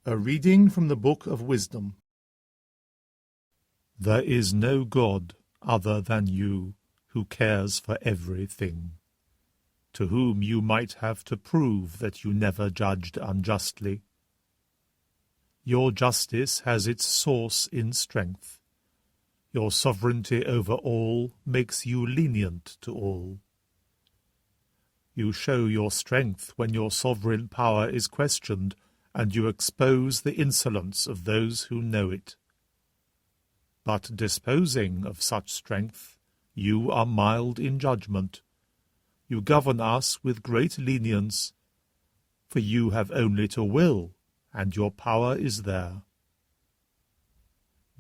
A reading from the Book of Wisdom. There is no God other than you, who cares for everything, to whom you might have to prove that you never judged unjustly. Your justice has its source in strength. Your sovereignty over all makes you lenient to all. You show your strength when your sovereign power is questioned, and you expose the insolence of those who know it. But disposing of such strength, you are mild in judgment. You govern us with great lenience, for you have only to will, and your power is there.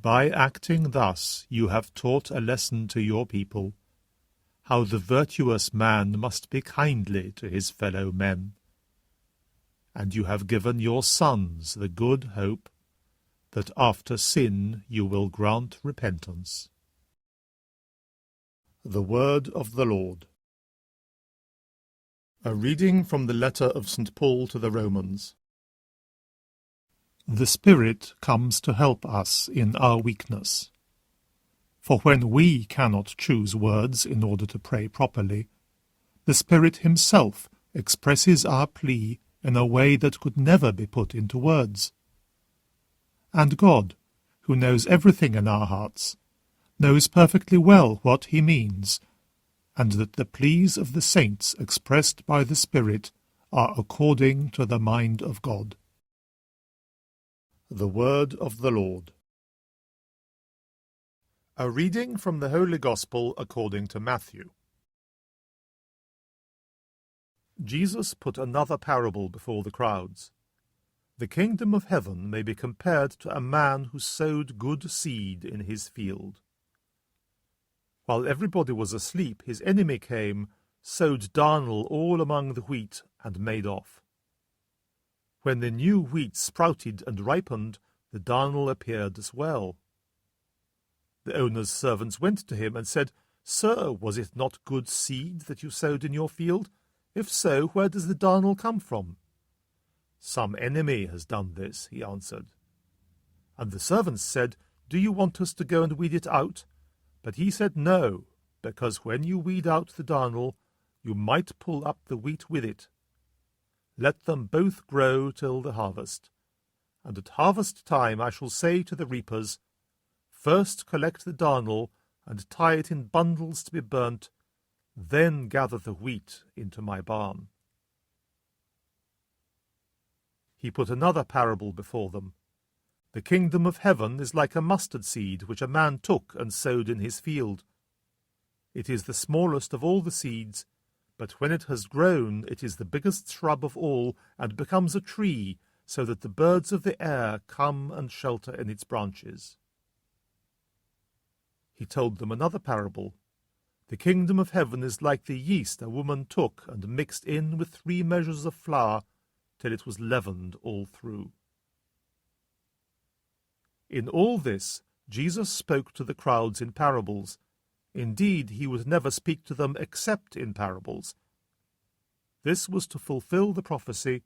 By acting thus, you have taught a lesson to your people, how the virtuous man must be kindly to his fellow men. And you have given your sons the good hope that after sin you will grant repentance. The Word of the Lord. A reading from the letter of St. Paul to the Romans. The Spirit comes to help us in our weakness. For when we cannot choose words in order to pray properly, the Spirit himself expresses our plea in a way that could never be put into words. And God, who knows everything in our hearts, knows perfectly well what he means, and that the pleas of the saints expressed by the Spirit are according to the mind of God. The Word of the Lord. A reading from the Holy Gospel according to Matthew. Jesus put another parable before the crowds. The kingdom of heaven may be compared to a man who sowed good seed in his field. While everybody was asleep, his enemy came, sowed darnel all among the wheat, and made off. When the new wheat sprouted and ripened, the darnel appeared as well. The owner's servants went to him and said, "Sir, was it not good seed that you sowed in your field? If so, where does the darnel come from?" "Some enemy has done this," he answered. And the servants said, "Do you want us to go and weed it out?" But he said, "No, because when you weed out the darnel, you might pull up the wheat with it. Let them both grow till the harvest. And at harvest time I shall say to the reapers, First collect the darnel and tie it in bundles to be burnt, then gather the wheat into my barn." He put another parable before them. The kingdom of heaven is like a mustard seed which a man took and sowed in his field. It is the smallest of all the seeds, but when it has grown it is the biggest shrub of all, and becomes a tree, so that the birds of the air come and shelter in its branches. He told them another parable. The kingdom of heaven is like the yeast a woman took and mixed in with 3 measures of flour, till it was leavened all through. In all this, Jesus spoke to the crowds in parables. Indeed, he would never speak to them except in parables. This was to fulfill the prophecy,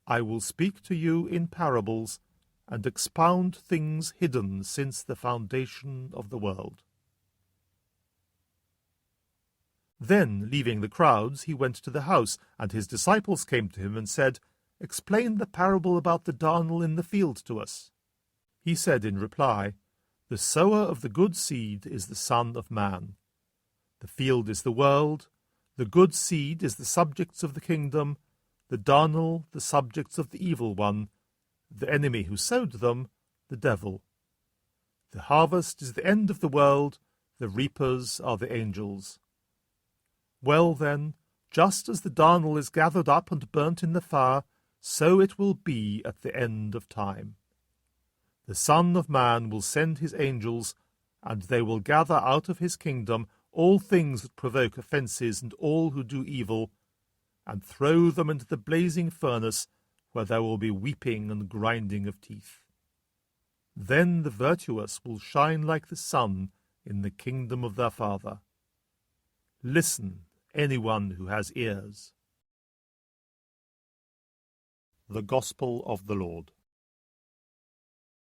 "I will speak to you in parables, and expound things hidden since the foundation of the world." Then, leaving the crowds, he went to the house, and his disciples came to him and said, "Explain the parable about the darnel in the field to us." He said in reply, "The sower of the good seed is the Son of Man. The field is the world, the good seed is the subjects of the kingdom, the darnel the subjects of the evil one, the enemy who sowed them, the devil. The harvest is the end of the world, the reapers are the angels. Well then, just as the darnel is gathered up and burnt in the fire, so it will be at the end of time. The Son of Man will send his angels, and they will gather out of his kingdom all things that provoke offences and all who do evil, and throw them into the blazing furnace, where there will be weeping and grinding of teeth. Then the virtuous will shine like the sun in the kingdom of their Father. Listen, anyone who has ears." The Gospel of the Lord.